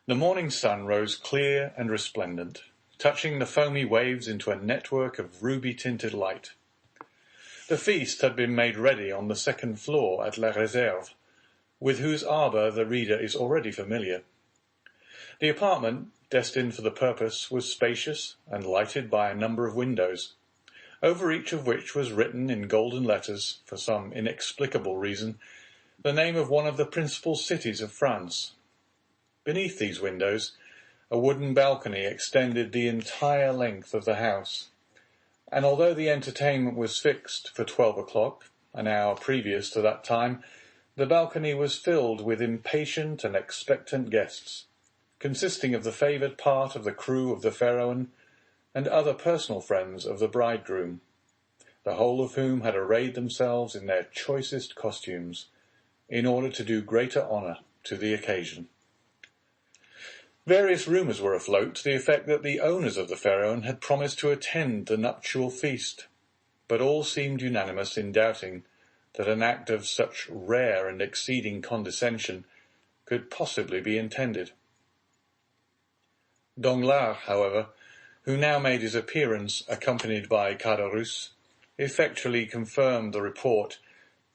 The morning sun rose clear and resplendent, touching the foamy waves into a network of ruby-tinted light. The feast had been made ready on the second floor at La Réserve, with whose arbour the reader is already familiar. The apartment, destined for the purpose, was spacious and lighted by a number of windows, over each of which was written in golden letters, for some inexplicable reason, the name of one of the principal cities of France. Beneath these windows, a wooden balcony extended the entire length of the house, and although the entertainment was fixed for 12 o'clock, an hour previous to that time, the balcony was filled with impatient and expectant guests, consisting of the favoured part of the crew of the Pharaon and other personal friends of the bridegroom, the whole of whom had arrayed themselves in their choicest costumes, in order to do greater honour to the occasion. Various rumours were afloat to the effect that the owners of the Pharaon had promised to attend the nuptial feast, but all seemed unanimous in doubting that an act of such rare and exceeding condescension could possibly be intended. Danglars, however, who now made his appearance accompanied by Caderousse, effectually confirmed the report,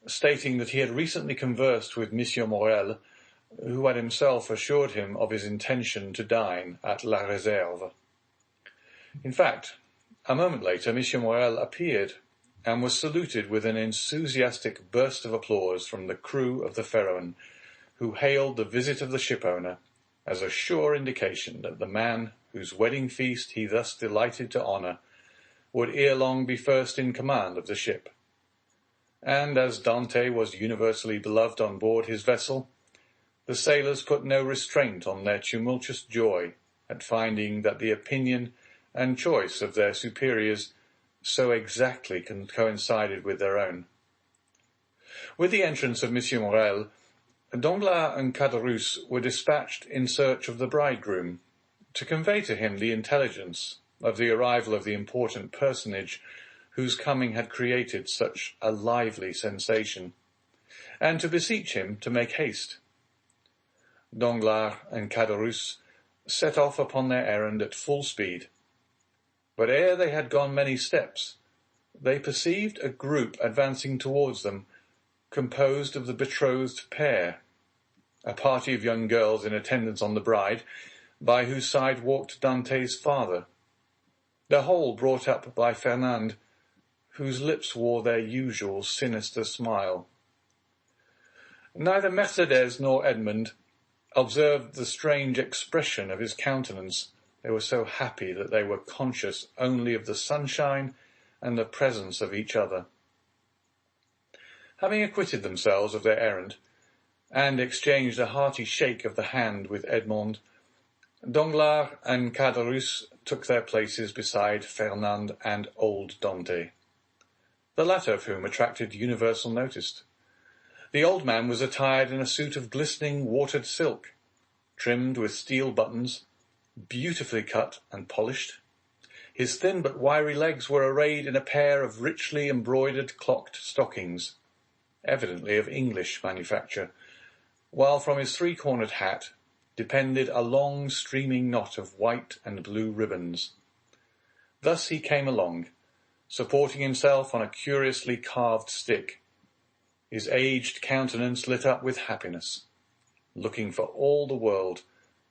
stating that he had recently conversed with M. Morrel, who had himself assured him of his intention to dine at La Réserve. In fact, a moment later, M. Morrel appeared and was saluted with an enthusiastic burst of applause from the crew of the Pharaon, who hailed the visit of the shipowner as a sure indication that the man whose wedding feast he thus delighted to honour would ere long be first in command of the ship. And as Dante was universally beloved on board his vessel, the sailors put no restraint on their tumultuous joy at finding that the opinion and choice of their superiors so exactly coincided with their own. With the entrance of M. Morrel, Danglars and Caderousse were dispatched in search of the bridegroom, to convey to him the intelligence of the arrival of the important personage whose coming had created such a lively sensation, and to beseech him to make haste. Danglars and Caderousse set off upon their errand at full speed, but ere they had gone many steps, they perceived a group advancing towards them, composed of the betrothed pair, a party of young girls in attendance on the bride, by whose side walked Dante's father, the whole brought up by Fernand, whose lips wore their usual sinister smile. Neither Mercédès nor Edmond observed the strange expression of his countenance. They were so happy that they were conscious only of the sunshine and the presence of each other. Having acquitted themselves of their errand, and exchanged a hearty shake of the hand with Edmond, Danglars and Caderousse took their places beside Fernand and old Dante, the latter of whom attracted universal notice. The old man was attired in a suit of glistening watered silk, trimmed with steel buttons, beautifully cut and polished. His thin but wiry legs were arrayed in a pair of richly embroidered clocked stockings, evidently of English manufacture, while from his three-cornered hat depended a long streaming knot of white and blue ribbons. Thus he came along, supporting himself on a curiously carved stick, his aged countenance lit up with happiness, looking for all the world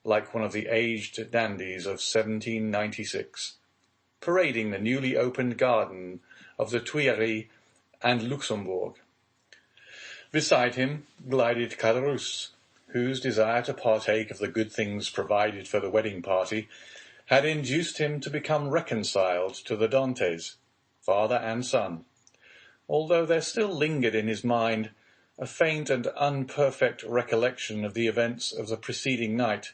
like one of the aged dandies of 1796, parading the newly opened garden of the Tuileries and Luxembourg. Beside him glided Caderousse, whose desire to partake of the good things provided for the wedding party had induced him to become reconciled to the Dantes, father and son, although there still lingered in his mind a faint and unperfect recollection of the events of the preceding night,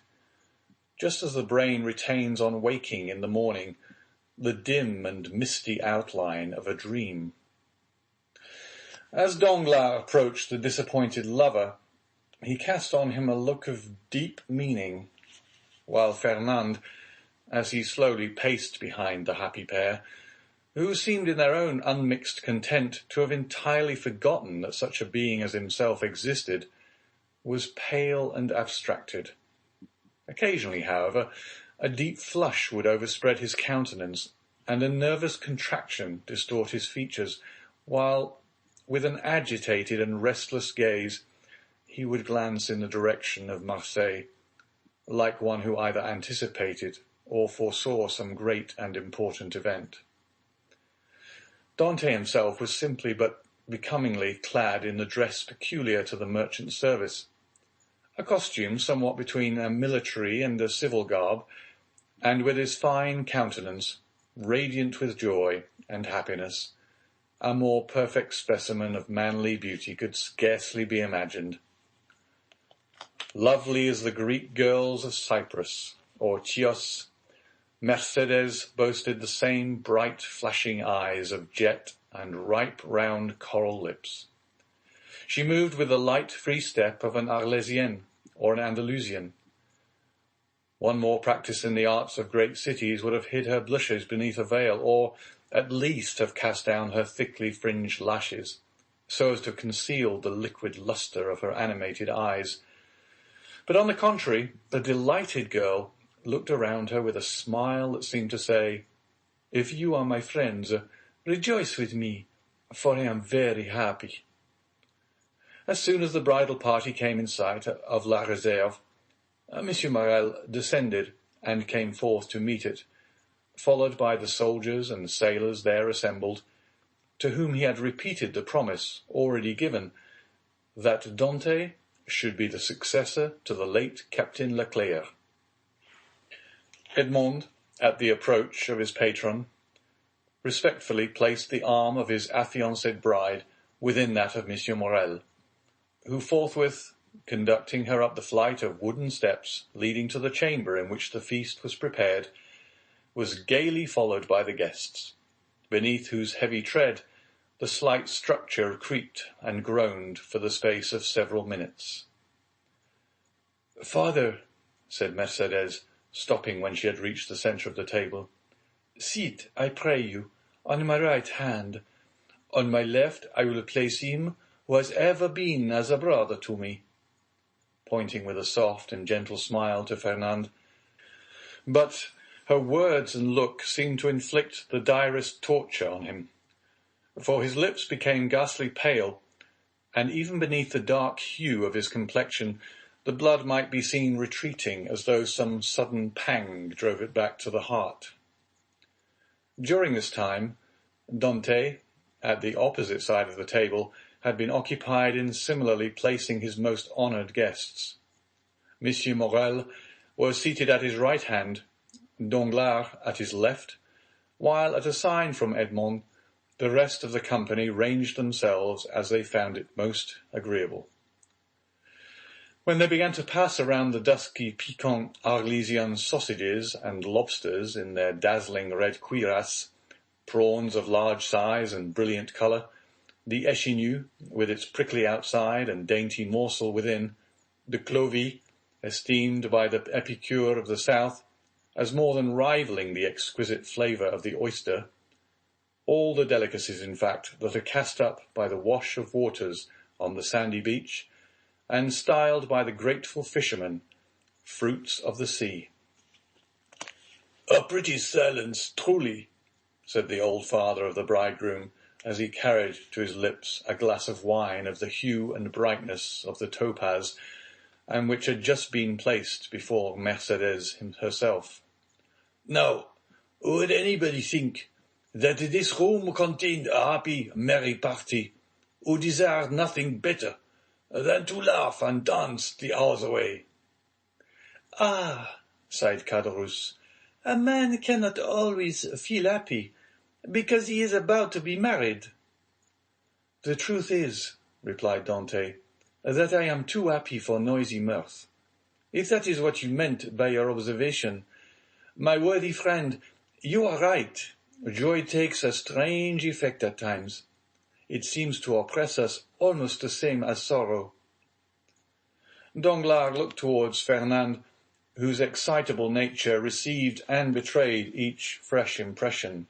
just as the brain retains on waking in the morning the dim and misty outline of a dream. As Danglars approached the disappointed lover, he cast on him a look of deep meaning, while Fernand, as he slowly paced behind the happy pair, who seemed in their own unmixed content to have entirely forgotten that such a being as himself existed, was pale and abstracted. Occasionally, however, a deep flush would overspread his countenance, and a nervous contraction distort his features, while, with an agitated and restless gaze, he would glance in the direction of Marseille, like one who either anticipated or foresaw some great and important event. Dante himself was simply but becomingly clad in the dress peculiar to the merchant service, a costume somewhat between a military and a civil garb, and with his fine countenance, radiant with joy and happiness, a more perfect specimen of manly beauty could scarcely be imagined. Lovely as the Greek girls of Cyprus, or Chios, Mercedes boasted the same bright flashing eyes of jet and ripe round coral lips. She moved with the light free step of an Arlesienne or an Andalusian. One more practice in the arts of great cities would have hid her blushes beneath a veil, or at least have cast down her thickly fringed lashes, so as to conceal the liquid lustre of her animated eyes. But on the contrary, the delighted girl looked around her with a smile that seemed to say, "If you are my friends, rejoice with me, for I am very happy." As soon as the bridal party came in sight of La Réserve, Monsieur Morel descended and came forth to meet it, followed by the soldiers and sailors there assembled, to whom he had repeated the promise already given, that Dante should be the successor to the late Captain Leclerc. Edmond, at the approach of his patron, respectfully placed the arm of his affianced bride within that of Monsieur Morel, who forthwith, conducting her up the flight of wooden steps leading to the chamber in which the feast was prepared, was gaily followed by the guests, beneath whose heavy tread the slight structure creaked and groaned for the space of several minutes. "Father," said Mercedes, stopping when she had reached the centre of the table, "sit, I pray you, on my right hand. On my left I will place him who has ever been as a brother to me," pointing with a soft and gentle smile to Fernand. But her words and look seemed to inflict the direst torture on him, for his lips became ghastly pale, and even beneath the dark hue of his complexion the blood might be seen retreating as though some sudden pang drove it back to the heart. During this time, Dante, at the opposite side of the table, had been occupied in similarly placing his most honoured guests. Monsieur Morel was seated at his right hand, Danglars at his left, while at a sign from Edmond, the rest of the company ranged themselves as they found it most agreeable. When they began to pass around the dusky piquant Arlesian sausages and lobsters in their dazzling red cuirass, prawns of large size and brilliant colour, the échinu, with its prickly outside and dainty morsel within, the clovy, esteemed by the epicure of the south as more than rivalling the exquisite flavour of the oyster, all the delicacies, in fact, that are cast up by the wash of waters on the sandy beach, and styled by the grateful fishermen fruits of the sea. "A pretty silence, truly," said the old father of the bridegroom, as he carried to his lips a glass of wine of the hue and brightness of the topaz, and which had just been placed before Mercedes herself. "Now, would anybody think that this room contained a happy, merry party, who desired nothing better than to laugh and dance the hours away?" "Ah," sighed Caderousse, "a man cannot always feel happy, because he is about to be married." "The truth is," replied Dante, "that I am too happy for noisy mirth. If that is what you meant by your observation, my worthy friend, you are right. Joy takes a strange effect at times. It seems to oppress us almost the same as sorrow." Danglars looked towards Fernand, whose excitable nature received and betrayed each fresh impression.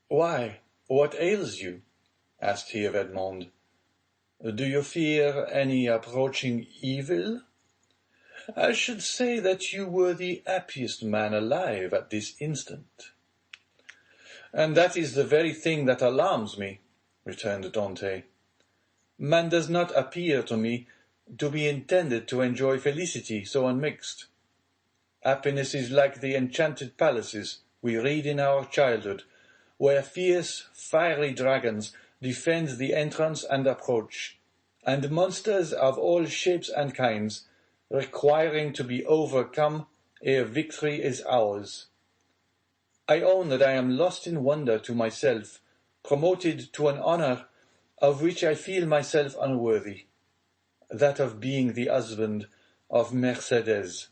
"Why, what ails you?" asked he of Edmond. "Do you fear any approaching evil?" I should say that you were the happiest man alive at this instant. And that is the very thing that alarms me, returned Dante. Man does not appear to me to be intended to enjoy felicity so unmixed. Happiness is like the enchanted palaces we read in our childhood, where fierce, fiery dragons defend the entrance and approach, and monsters of all shapes and kinds, requiring to be overcome ere victory is ours. I own that I am lost in wonder to myself, promoted to an honour of which I feel myself unworthy, that of being the husband of Mercedes.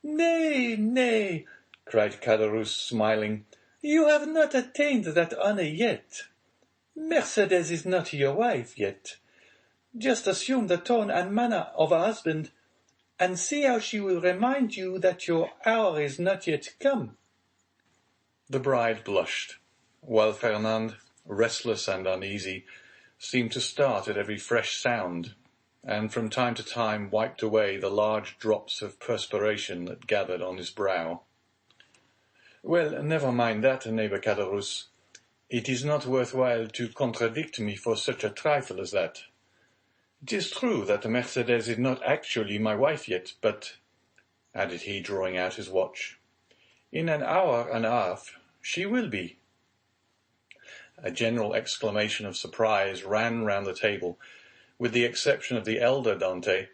Nay, nay, cried Caderousse, smiling, you have not attained that honour yet. Mercedes is not your wife yet. Just assume the tone and manner of a husband, and see how she will remind you that your hour is not yet come. The bride blushed, while Fernand, restless and uneasy, seemed to start at every fresh sound, and from time to time wiped away the large drops of perspiration that gathered on his brow. Well, never mind that, neighbour Caderousse. It is not worth while to contradict me for such a trifle as that. It is true that Mercedes is not actually my wife yet, but, added he, drawing out his watch, in an hour and a half she will be. A general exclamation of surprise ran round the table, with the exception of the elder Dante,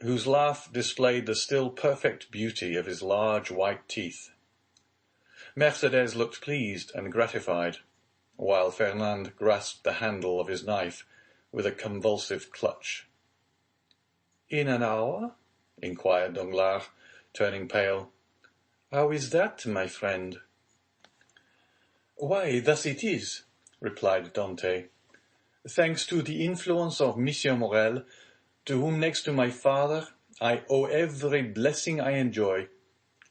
whose laugh displayed the still perfect beauty of his large white teeth. Mercedes looked pleased and gratified, while Fernand grasped the handle of his knife with a convulsive clutch. In an hour? inquired Danglars, turning pale. How is that, my friend? Why, thus it is, replied Dante. Thanks to the influence of Monsieur Morrel, to whom next to my father I owe every blessing I enjoy.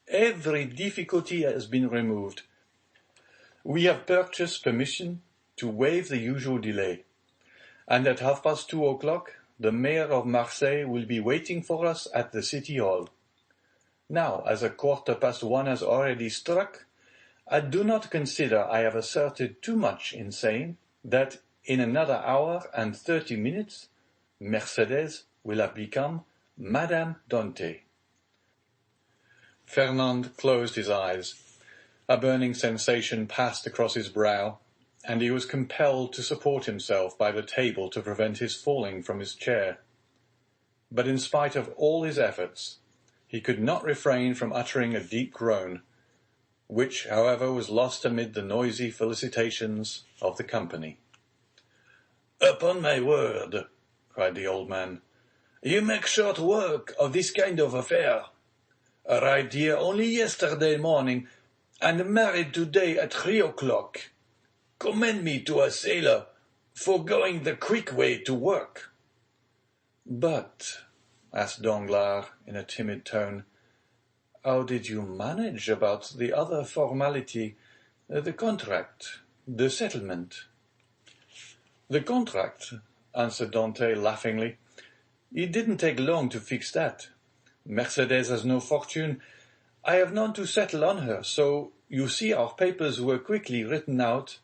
Every difficulty has been removed. We have purchased permission to waive the usual delay, and at 2:30 the mayor of Marseille will be waiting for us at the city hall. Now, as 1:15 has already struck, I do not consider I have asserted too much in saying that in another hour and 30 minutes Mercedes will have become Madame Dante. Fernand closed his eyes. A burning sensation passed across his brow, and he was compelled to support himself by the table to prevent his falling from his chair. But in spite of all his efforts, he could not refrain from uttering a deep groan, which, however, was lost amid the noisy felicitations of the company. "Upon my word," cried the old man, "you make short work of this kind of affair. Arrived here only yesterday morning, and married today at 3:00. Commend me to a sailor for going the quick way to work." "But," asked Danglars in a timid tone, "how did you manage about the other formality, the contract, the settlement?" "The contract," answered Dante laughingly. "It didn't take long to fix that. Mercedes has no fortune. I have none to settle on her, so you see our papers were quickly written out,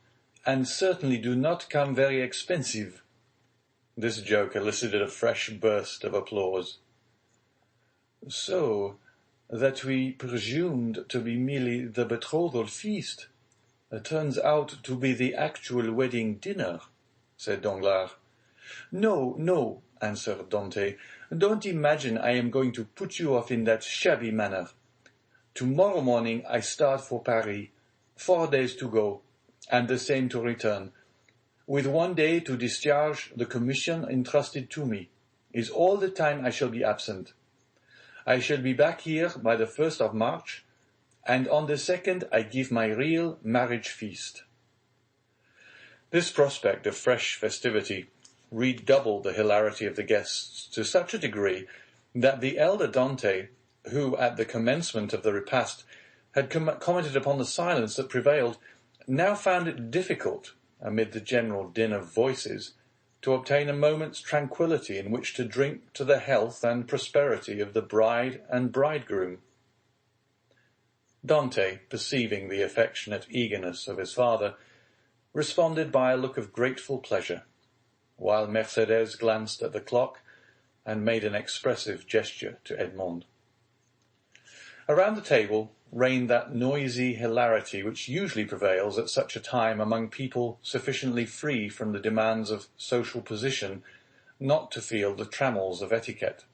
and certainly do not come very expensive." This joke elicited a fresh burst of applause. "So that we presumed to be merely the betrothal feast turns out to be the actual wedding dinner," said Danglars. "No, no," answered Dante. "Don't imagine I am going to put you off in that shabby manner. Tomorrow morning I start for Paris, 4 days to go, and the same to return, with 1 day to discharge the commission entrusted to me, is all the time I shall be absent. I shall be back here by the 1st of March, and on the 2nd I give my real marriage feast." This prospect of fresh festivity redoubled the hilarity of the guests to such a degree that the elder Dante, who at the commencement of the repast had commented upon the silence that prevailed, now found it difficult, amid the general din of voices, to obtain a moment's tranquillity in which to drink to the health and prosperity of the bride and bridegroom. Dante, perceiving the affectionate eagerness of his father, responded by a look of grateful pleasure, while Mercedes glanced at the clock and made an expressive gesture to Edmond. Around the table reigned that noisy hilarity which usually prevails at such a time among people sufficiently free from the demands of social position not to feel the trammels of etiquette.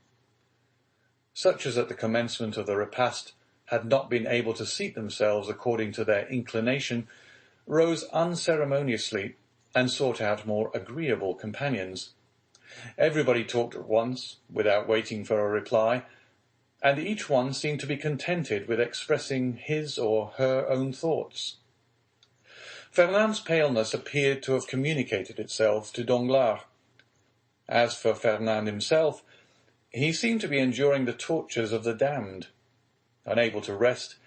Such as at the commencement of the repast had not been able to seat themselves according to their inclination rose unceremoniously and sought out more agreeable companions. Everybody talked at once, without waiting for a reply, and each one seemed to be contented with expressing his or her own thoughts. Fernand's paleness appeared to have communicated itself to Danglars. As for Fernand himself, he seemed to be enduring the tortures of the damned. Unable to rest,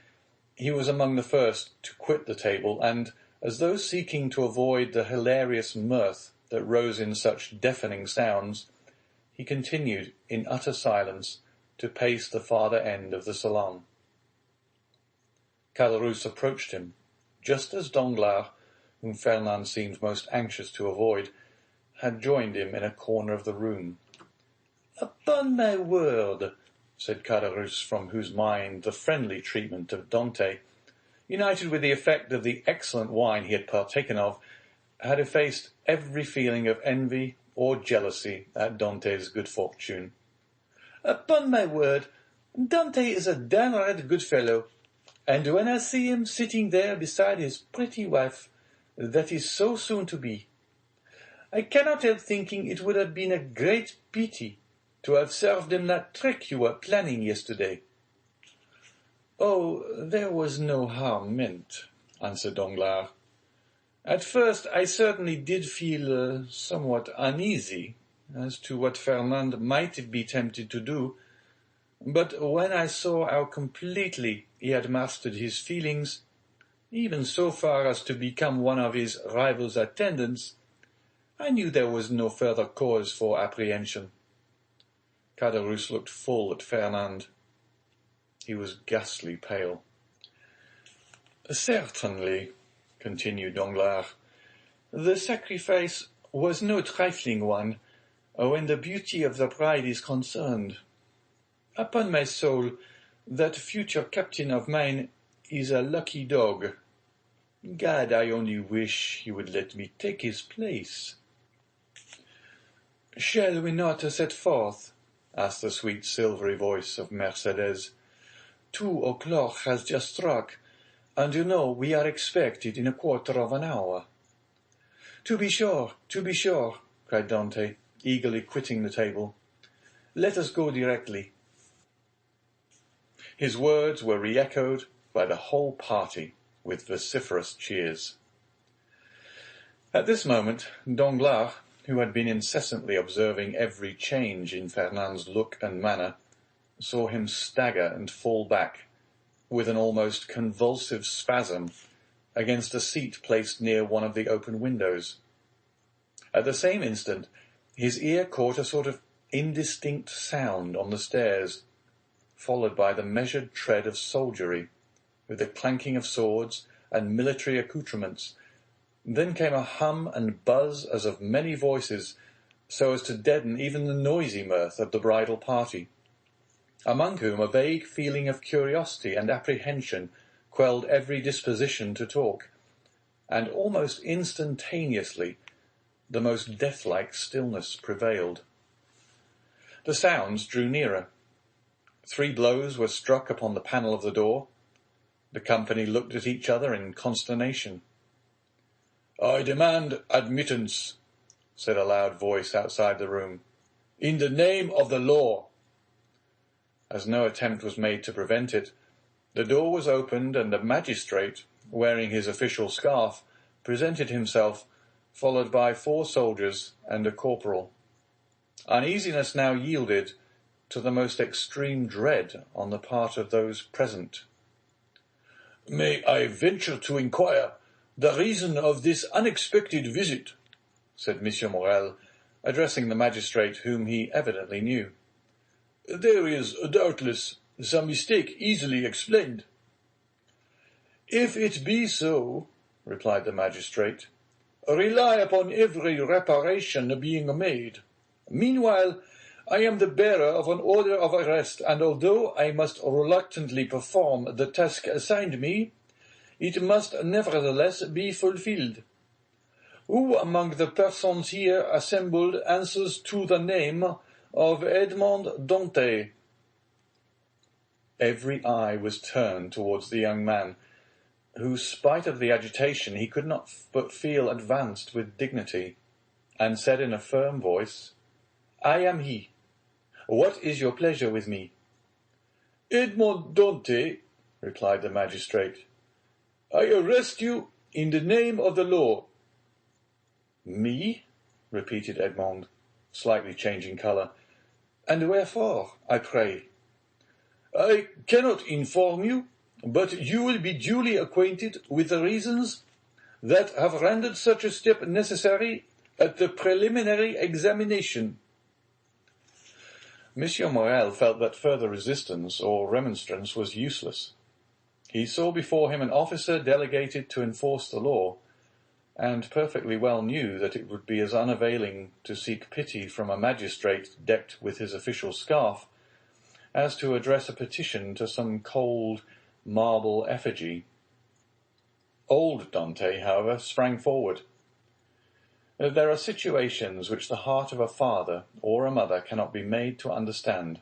he was among the first to quit the table, and, as though seeking to avoid the hilarious mirth that rose in such deafening sounds, he continued in utter silence to pace the farther end of the salon. Caderousse approached him, just as Danglars, whom Fernand seemed most anxious to avoid, had joined him in a corner of the room. "Upon my word," said Caderousse, from whose mind the friendly treatment of Dante, united with the effect of the excellent wine he had partaken of, had effaced every feeling of envy or jealousy at Dante's good fortune. "Upon my word, Dante is a downright good fellow, and when I see him sitting there beside his pretty wife, that is so soon to be, I cannot help thinking it would have been a great pity to have served him that trick you were planning yesterday." "Oh, there was no harm meant," answered Danglars. "At first I certainly did feel somewhat uneasy as to what Fernand might be tempted to do, but when I saw how completely he had mastered his feelings, even so far as to become one of his rival's attendants, I knew there was no further cause for apprehension." Caderousse looked full at Fernand. He was ghastly pale. "Certainly," continued Danglars, "the sacrifice was no trifling one, when the beauty of the bride is concerned. Upon my soul, that future captain of mine is a lucky dog. God, I only wish he would let me take his place." "Shall we not set forth?" asked the sweet silvery voice of Mercedes. 2 o'clock has just struck, and you know we are expected in a quarter of an hour." To be sure, cried Dante, eagerly quitting the table. "Let us go directly." His words were re-echoed by the whole party with vociferous cheers. At this moment, Danglars, who had been incessantly observing every change in Fernand's look and manner, saw him stagger and fall back, with an almost convulsive spasm, against a seat placed near one of the open windows. At the same instant, his ear caught a sort of indistinct sound on the stairs, followed by the measured tread of soldiery, with the clanking of swords and military accoutrements. Then came a hum and buzz as of many voices, so as to deaden even the noisy mirth of the bridal party, among whom a vague feeling of curiosity and apprehension quelled every disposition to talk, and almost instantaneously the most death-like stillness prevailed. The sounds drew nearer. 3 blows were struck upon the panel of the door. The company looked at each other in consternation. "I demand admittance," said a loud voice outside the room. "In the name of the law." As no attempt was made to prevent it, the door was opened, and a magistrate, wearing his official scarf, presented himself, followed by 4 soldiers and a corporal. Uneasiness now yielded to the most extreme dread on the part of those present. "May I venture to inquire the reason of this unexpected visit?" said Monsieur Morrel, addressing the magistrate whom he evidently knew. "There is, doubtless, some mistake easily explained." "If it be so," replied the magistrate, "rely upon every reparation being made. Meanwhile, I am the bearer of an order of arrest, and although I must reluctantly perform the task assigned me, it must nevertheless be fulfilled. Who among the persons here assembled answers to the name of Edmond Dantès?" Every eye was turned towards the young man, who, spite of the agitation, he could not but feel advanced with dignity, and said in a firm voice, "I am he. What is your pleasure with me?" "Edmond Dantès," replied the magistrate, "I arrest you in the name of the law." "Me?" repeated Edmond, slightly changing colour. "And wherefore, I pray?" "I cannot inform you, but you will be duly acquainted with the reasons that have rendered such a step necessary at the preliminary examination." Monsieur Morel felt that further resistance or remonstrance was useless. He saw before him an officer delegated to enforce the law, and perfectly well knew that it would be as unavailing to seek pity from a magistrate decked with his official scarf as to address a petition to some cold marble effigy. Old Dante, however, sprang forward. There are situations which the heart of a father or a mother cannot be made to understand.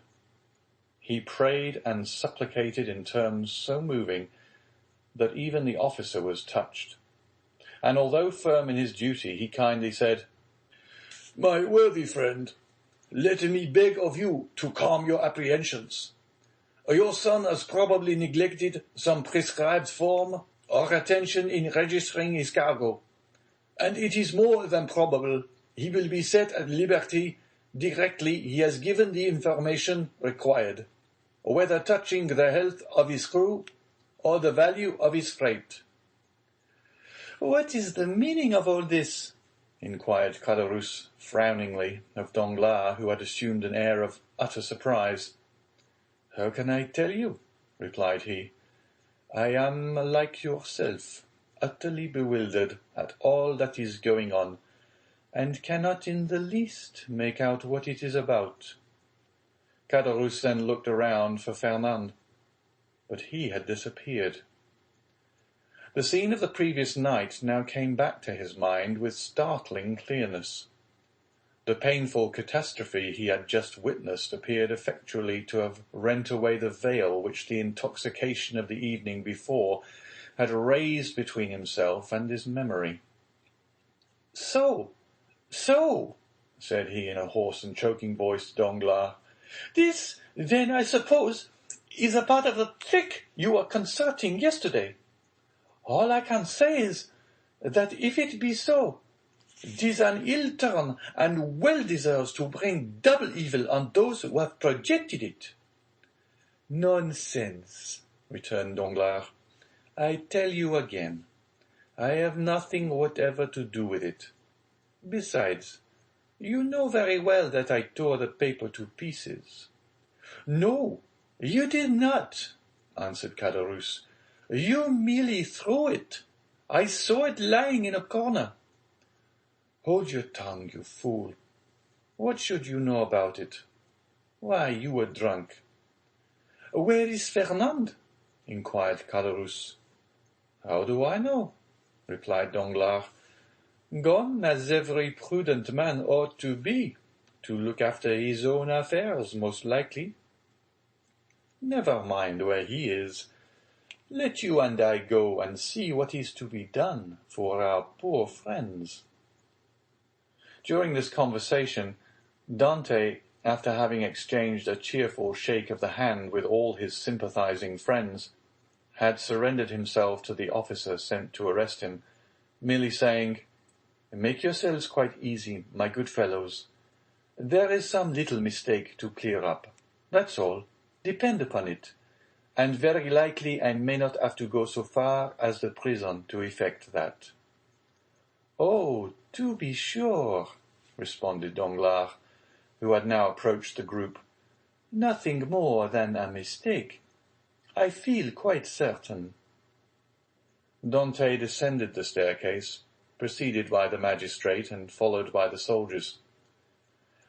He prayed and supplicated in terms so moving that even the officer was touched, and although firm in his duty, he kindly said, "My worthy friend, let me beg of you to calm your apprehensions. Your son has probably neglected some prescribed form or attention in registering his cargo, and it is more than probable he will be set at liberty directly he has given the information required, whether touching the health of his crew or the value of his freight." "What is the meaning of all this?" inquired Caderousse frowningly of Danglars, who had assumed an air of utter surprise. "How can I tell you?" replied he. "I am like yourself, utterly bewildered at all that is going on, and cannot in the least make out what it is about." Caderousse then looked around for Fernand, but he had disappeared. The scene of the previous night now came back to his mind with startling clearness. The painful catastrophe he had just witnessed appeared effectually to have rent away the veil which the intoxication of the evening before had raised between himself and his memory. So, said he in a hoarse and choking voice to Danglars, "this, then, I suppose, is a part of the trick you were concerting yesterday. All I can say is, that if it be so, 'tis an ill turn, and well deserves to bring double evil on those who have projected it." "Nonsense," returned Danglars. "I tell you again, I have nothing whatever to do with it. Besides, you know very well that I tore the paper to pieces." "No, you did not," answered Caderousse. "You merely threw it. I saw it lying in a corner." "Hold your tongue, you fool. What should you know about it? Why, you were drunk." "Where is Fernand?" inquired Caderousse. "How do I know?" replied Danglars. "Gone, as every prudent man ought to be, to look after his own affairs, most likely. Never mind where he is. Let you and I go and see what is to be done for our poor friends." During this conversation, Dante, after having exchanged a cheerful shake of the hand with all his sympathizing friends, had surrendered himself to the officer sent to arrest him, merely saying, "Make yourselves quite easy, my good fellows. There is some little mistake to clear up. That's all, depend upon it, and very likely I may not have to go so far as the prison to effect that." "Oh, to be sure," responded Danglars, who had now approached the group. "Nothing more than a mistake. I feel quite certain." Dante descended the staircase, preceded by the magistrate and followed by the soldiers.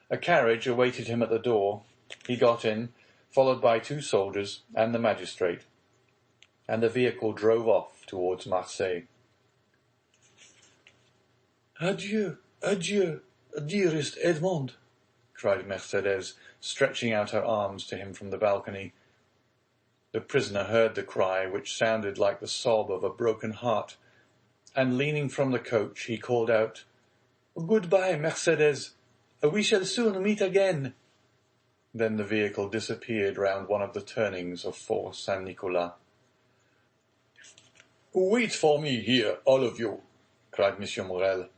A carriage awaited him at the door. He got in, followed by 2 soldiers and the magistrate, and the vehicle drove off towards Marseille. "Adieu, adieu, dearest Edmond," cried Mercédès, stretching out her arms to him from the balcony. The prisoner heard the cry, which sounded like the sob of a broken heart, and leaning from the coach, he called out, "Goodbye, Mercédès. We shall soon meet again." Then the vehicle disappeared round one of the turnings of Fort Saint-Nicolas. "Wait for me here, all of you," cried Monsieur Morel.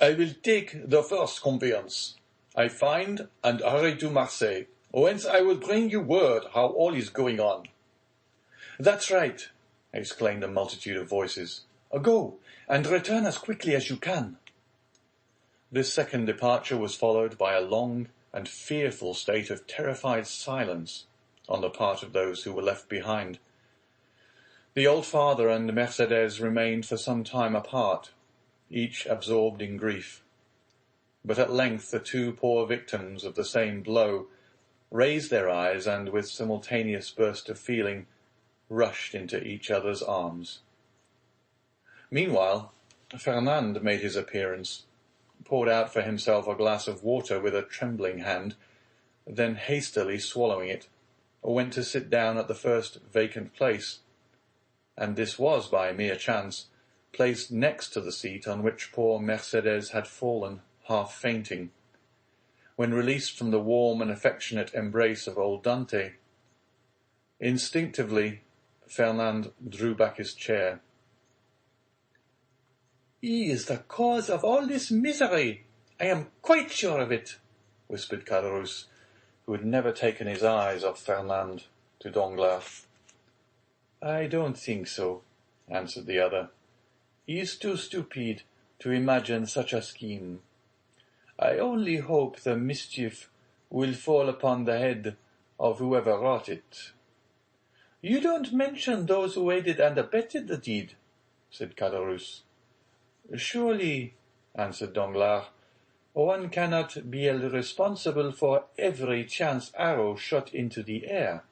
"I will take the first conveyance I find and hurry to Marseille, whence I will bring you word how all is going on." "That's right," exclaimed a multitude of voices. "Go, and return as quickly as you can." This second departure was followed by a long and fearful state of terrified silence on the part of those who were left behind. The old father and Mercédès remained for some time apart, each absorbed in grief. But at length the 2 poor victims of the same blow raised their eyes and, with simultaneous burst of feeling, rushed into each other's arms. Meanwhile, Fernand made his appearance, poured out for himself a glass of water with a trembling hand, then hastily swallowing it, went to sit down at the first vacant place, and this was, by mere chance, placed next to the seat on which poor Mercédès had fallen, half fainting, when released from the warm and affectionate embrace of old Dante. Instinctively, Fernand drew back his chair. "He is the cause of all this misery. I am quite sure of it," whispered Caderousse, who had never taken his eyes off Fernand, to Danglars. "I don't think so," answered the other. "He is too stupid to imagine such a scheme. I only hope the mischief will fall upon the head of whoever wrought it." "You don't mention those who aided and abetted the deed," said Caderousse. "Surely," answered Danglars, "one cannot be held responsible for every chance arrow shot into the air."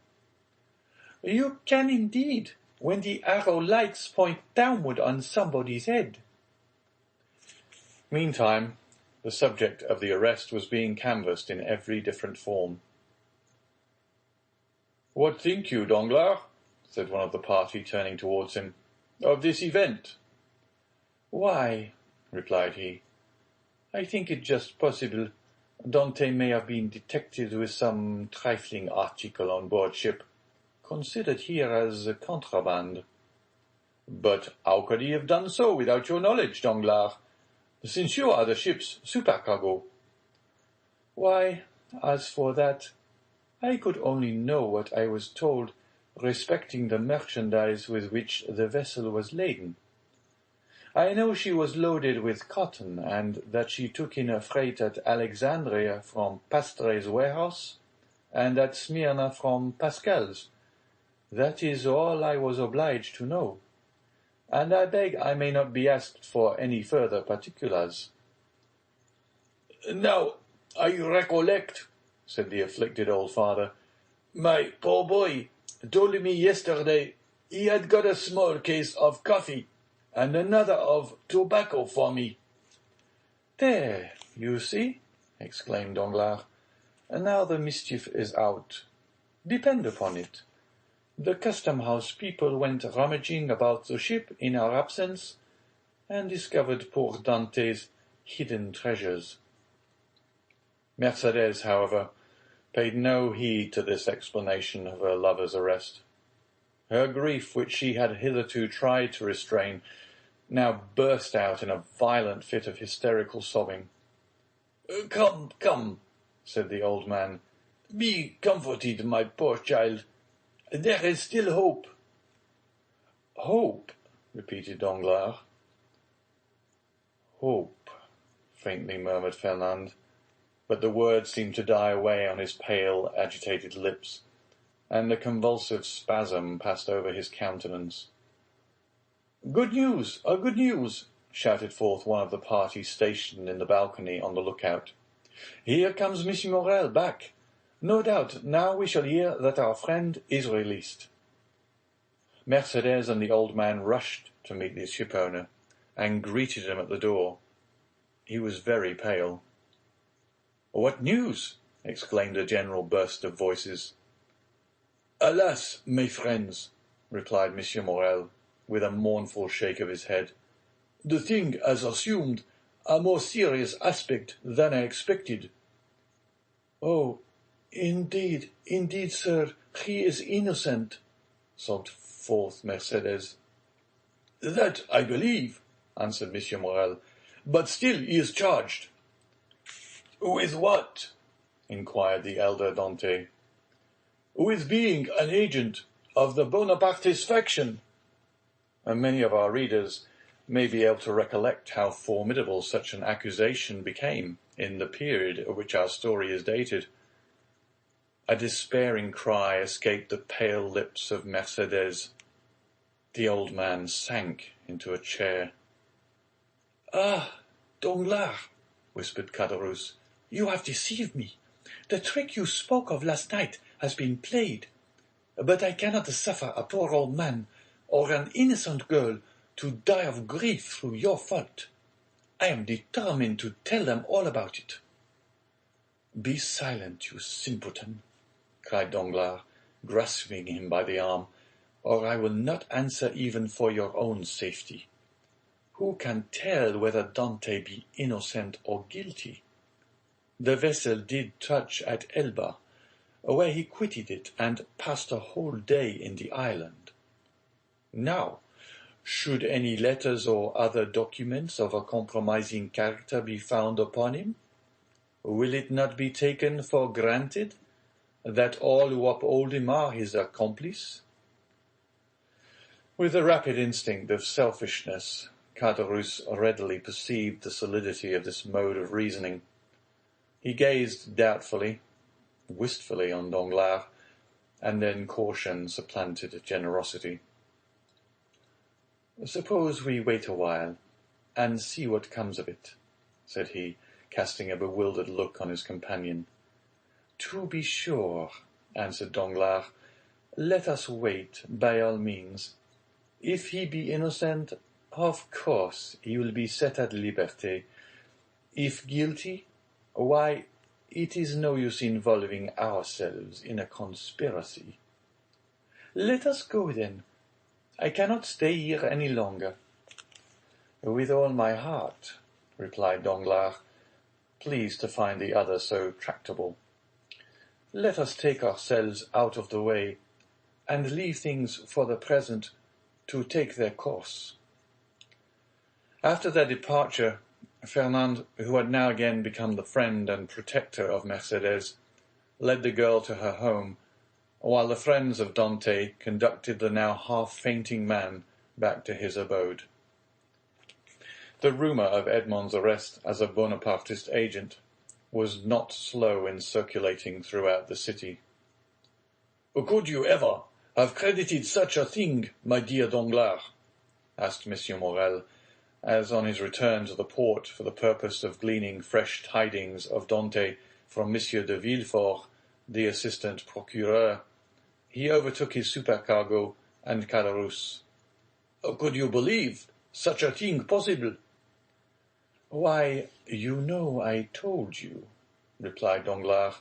"You can indeed, when the arrow lights point downward on somebody's head." Meantime, the subject of the arrest was being canvassed in every different form. "What think you, Danglars," said one of the party, turning towards him, "of this event?" "Why," replied he, "I think it just possible Dante may have been detected with some trifling article on board ship, considered here as contraband." "But how could he have done so without your knowledge, Danglars, since you are the ship's supercargo?" "Why, as for that, I could only know what I was told respecting the merchandise with which the vessel was laden. I know she was loaded with cotton, and that she took in a freight at Alexandria from Pastre's warehouse, and at Smyrna from Pascal's. That is all I was obliged to know, and I beg I may not be asked for any further particulars." "Now, I recollect," said the afflicted old father. "My poor boy told me yesterday he had got a small case of coffee and another of tobacco for me." "There, you see," exclaimed Danglars. "Now the mischief is out. Depend upon it, the custom-house people went rummaging about the ship in our absence, and discovered poor Dante's hidden treasures." Mercédès, however, paid no heed to this explanation of her lover's arrest. Her grief, which she had hitherto tried to restrain, now burst out in a violent fit of hysterical sobbing. "Come, come," said the old man. "Be comforted, my poor child. There is still hope." "Hope," repeated Danglars. "Hope. faintly murmured Fernand, but the words seemed to die away on his pale, agitated lips, and a convulsive spasm passed over his countenance. "Good news! Good news!" shouted forth one of the party stationed in the balcony on the lookout. "Here comes Monsieur Morel back. No doubt now we shall hear that our friend is released." Mercédès and the old man rushed to meet the shipowner, and greeted him at the door. He was very pale. "What news?" exclaimed a general burst of voices. "Alas, mes friends," replied Monsieur Morel, with a mournful shake of his head, "the thing has assumed a more serious aspect than I expected." "Oh, indeed, sir, he is innocent," sobbed forth Mercédès. "That I believe," answered Monsieur Morel, "but still he is charged." "With what?" inquired the elder Dante. "With being an agent of the Bonapartist faction." And many of our readers may be able to recollect how formidable such an accusation became in the period at which our story is dated. A despairing cry escaped the pale lips of Mercédès. The old man sank into a chair. "Ah, Danglars," whispered Caderousse, "you have deceived me. The trick you spoke of last night has been played. But I cannot suffer a poor old man or an innocent girl to die of grief through your fault. I am determined to tell them all about it." "Be silent, you simpleton," cried Danglars, grasping him by the arm, "or I will not answer even for your own safety. Who can tell whether Dante be innocent or guilty? The vessel did touch at Elba, where he quitted it and passed a whole day in the island. Now, should any letters or other documents of a compromising character be found upon him, will it not be taken for granted that all who uphold him are his accomplice?" With the rapid instinct of selfishness, Caderousse readily perceived the solidity of this mode of reasoning. He gazed doubtfully, wistfully on Danglars, and then caution supplanted generosity. "Suppose we wait a while, and see what comes of it," said he, casting a bewildered look on his companion. "To be sure," answered Danglars, "let us wait, by all means. If he be innocent, of course he will be set at liberty. If guilty, why, it is no use involving ourselves in a conspiracy. Let us go, then. I cannot stay here any longer." "With all my heart," replied Danglars, pleased to find the other so tractable. "Let us take ourselves out of the way, and leave things for the present to take their course." After their departure, Fernand, who had now again become the friend and protector of Mercédès, led the girl to her home, while the friends of Dante conducted the now half-fainting man back to his abode. The rumour of Edmond's arrest as a Bonapartist agent was not slow in circulating throughout the city. "Could you ever have credited such a thing, my dear Danglars?" asked Monsieur Morel, as on his return to the port for the purpose of gleaning fresh tidings of Dante from Monsieur de Villefort, the assistant procureur, he overtook his supercargo and Caderousse. "Could you believe such a thing possible?" "Why, you know I told you," replied Danglars,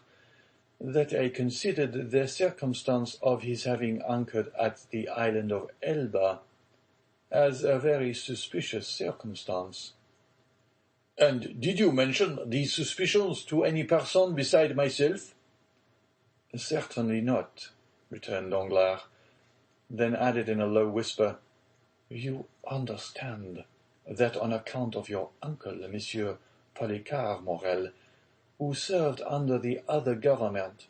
"that I considered the circumstance of his having anchored at the island of Elba as a very suspicious circumstance." "And did you mention these suspicions to any person beside myself?" "Certainly not," returned Danglars, then added in a low whisper, "You understand that on account of your uncle, Monsieur Polycar Morel, who served under the other government,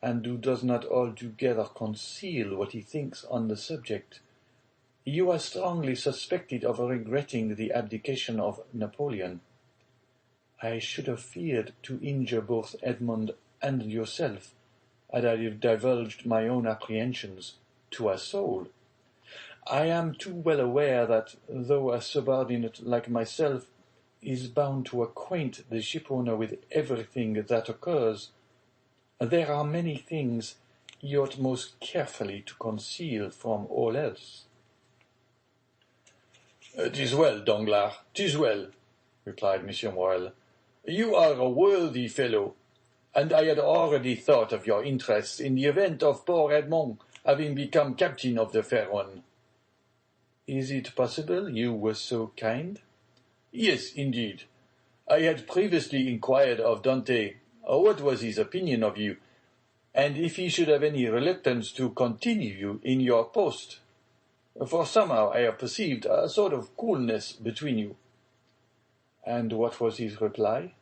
and who does not altogether conceal what he thinks on the subject, you are strongly suspected of regretting the abdication of Napoleon. I should have feared to injure both Edmond and yourself, had I divulged my own apprehensions to a soul. I am too well aware that, though a subordinate like myself is bound to acquaint the shipowner with everything that occurs, there are many things he ought most carefully to conceal from all else. "'Tis well, Danglars, 'tis well," replied Monsieur Morel. "You are a worthy fellow, and I had already thought of your interests in the event of poor Edmond having become captain of the Pharaon." "Is it possible you were so kind?" "Yes, indeed. I had previously inquired of Dante what was his opinion of you, and if he should have any reluctance to continue you in your post. For somehow I have perceived a sort of coolness between you." "And what was his reply?"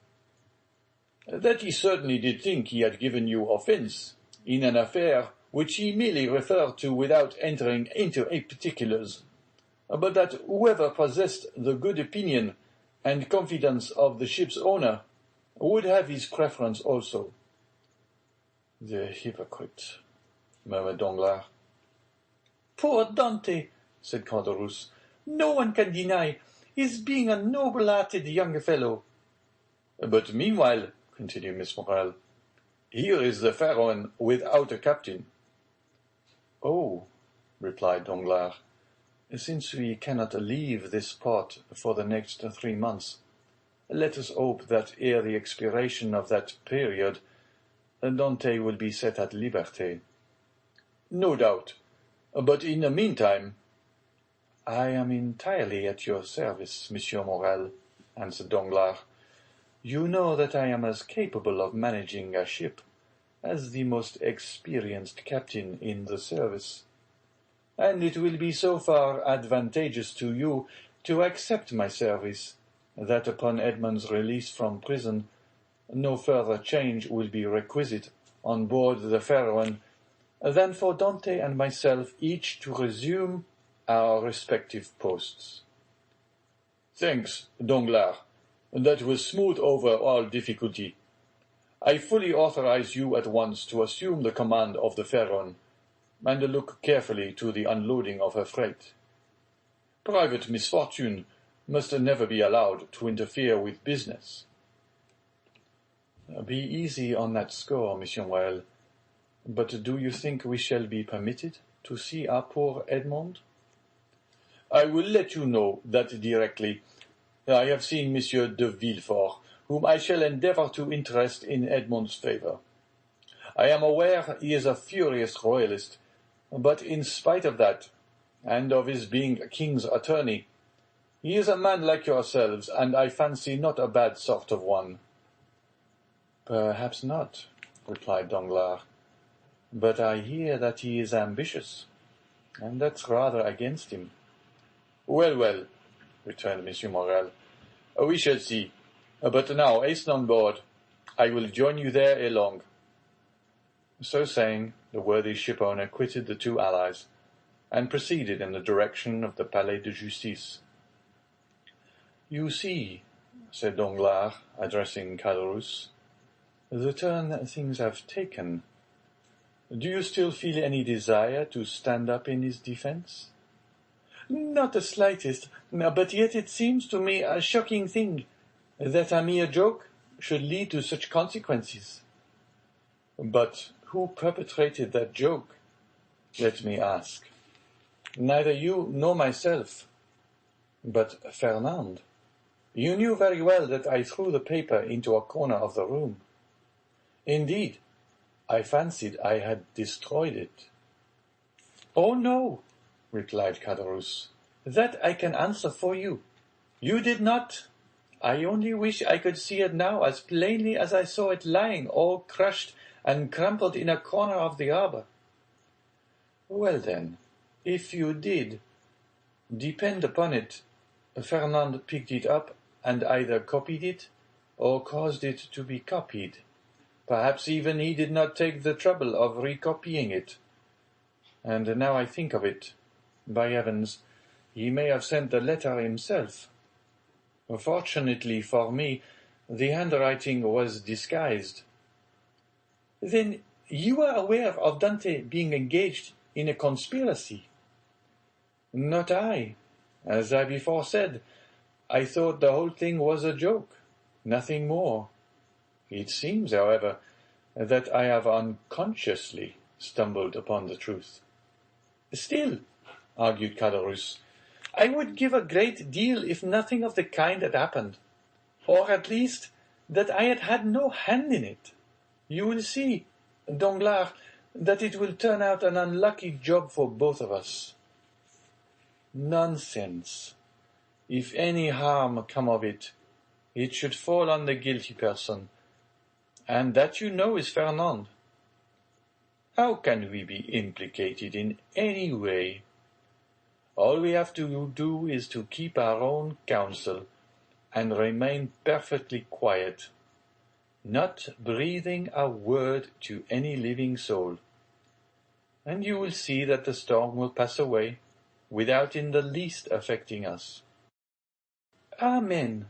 "That he certainly did think he had given you offence in an affair which he merely referred to without entering into particulars, but that whoever possessed the good opinion and confidence of the ship's owner would have his preference also." "The hypocrite," murmured Danglars. "Poor Dante," said Caderousse. "No one can deny his being a noble-hearted young fellow." "But meanwhile," continued Miss Morel, "here is the Pharaon without a captain." "Oh," replied Danglars, "since we cannot leave this port for the next 3 months, let us hope that ere the expiration of that period, Dante will be set at liberty." "No doubt. But in the meantime—" "I am entirely at your service, Monsieur Morel," answered Danglars. "You know that I am as capable of managing a ship as the most experienced captain in the service, and it will be so far advantageous to you to accept my service, that upon Edmond's release from prison no further change will be requisite on board the Pharaon than for Dante and myself each to resume our respective posts." "Thanks, Danglars. That will smooth over all difficulty. I fully authorize you at once to assume the command of the Pharaon, and look carefully to the unloading of her freight. Private misfortune must never be allowed to interfere with business." "Be easy on that score, Monsieur Morel. But do you think we shall be permitted to see our poor Edmond?" "I will let you know that directly. I have seen Monsieur de Villefort, whom I shall endeavor to interest in Edmond's favor. I am aware he is a furious royalist, but in spite of that, and of his being a king's attorney, he is a man like yourselves, and I fancy not a bad sort of one." "Perhaps not," replied Danglars, "but I hear that he is ambitious, and that's rather against him." "Well, well," returned Monsieur Morel, "we shall see. But now hasten on board. I will join you there ere long." So saying, the worthy shipowner quitted the two allies, and proceeded in the direction of the Palais de Justice. "You see," said Danglars, addressing Caderousse, "the turn things have taken. Do you still feel any desire to stand up in his defence?" "Not the slightest, but yet it seems to me a shocking thing that a mere joke should lead to such consequences." "But who perpetrated that joke, let me ask?" "Neither you nor myself." "But Fernand?" "You knew very well that I threw the paper into a corner of the room." "Indeed, I fancied I had destroyed it." "Oh, no," replied Caderousse. "that I can answer for you. You did not. I only wish I could see it now as plainly as I saw it lying all crushed and crumpled in a corner of the arbor." "Well, then, if you did, depend upon it, Fernand picked it up and either copied it or caused it to be copied. Perhaps even he did not take the trouble of recopying it. And now I think of it, by heavens, he may have sent the letter himself. Fortunately for me, The handwriting was disguised. Then you are aware of Dante being engaged in a conspiracy? Not I. As I before said, I thought the whole thing was a joke, nothing more. It seems, however, that I have unconsciously stumbled upon the truth. Still, argued Caderousse, I would give a great deal if nothing of the kind had happened, or at least that I had had no hand in it. You will see, Danglars, that it will turn out an unlucky job for both of us. Nonsense. If any harm come of it, it should fall on the guilty person, and that you know is Fernand. How can we be implicated in any way? All we have to do is to keep our own counsel and remain perfectly quiet, not breathing a word to any living soul. And you will see that the storm will pass away without in the least affecting us. Amen,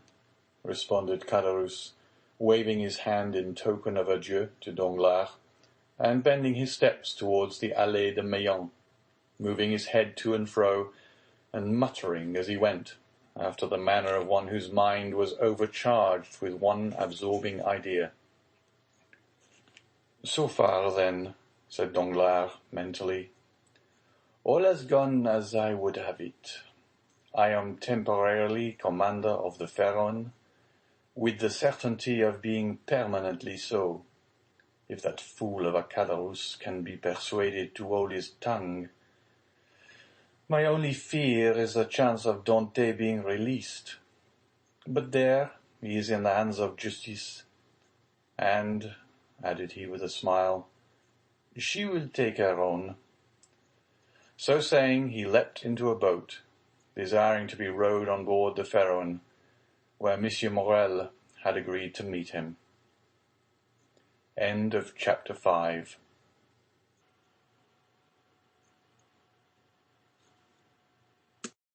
responded Caderousse, waving his hand in token of adieu to Danglars, and bending his steps towards the Allée de Meilhan, moving his head to and fro, and muttering as he went, after the manner of one whose mind was overcharged with one absorbing idea. So far, then, said Danglars, mentally, all has gone as I would have it. I am temporarily commander of the Pharaon, with the certainty of being permanently so, if that fool of a Caderousse can be persuaded to hold his tongue. My only fear is the chance of Dante being released. But there, he is in the hands of justice. And, added he with a smile, she will take her own. So saying, he leapt into a boat, desiring to be rowed on board the Pharaon, where Monsieur Morrel had agreed to meet him. End of chapter 5.